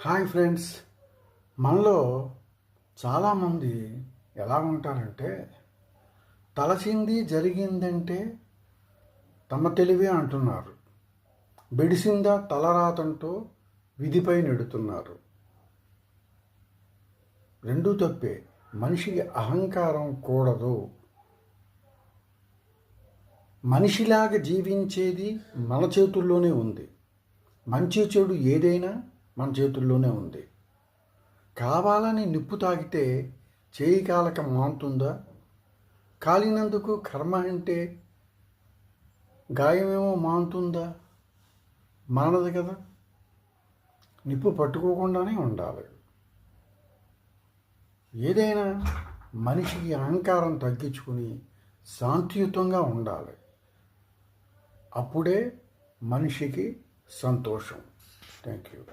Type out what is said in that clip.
Hi friends, మనలో చాలామంది ఎలా ఉంటారంటే తలచింది జరిగిందంటే తమ తెలివే అంటున్నారు. బెడిసిందా తలరాతంటూ విధిపై నెడుతున్నారు. రెండూ తప్పే. మనిషికి అహంకారం కూడదు. మనిషిలాగా జీవించేది మన చేతుల్లోనే ఉంది. మంచి చెడు ఏదైనా మన చేతుల్లోనే ఉంది. కావాలని నిప్పు తాగితే చేయి కాలక మానుతుందా? కాలినందుకు కర్మ అంటే గాయమేమో మానుతుందా? మానదు కదా. నిప్పు పట్టుకోకుండానే ఉండాలి. ఏదైనా మనిషికి అహంకారం తగ్గించుకుని శాంతియుతంగా ఉండాలి. అప్పుడే మనిషికి సంతోషం. Thank you.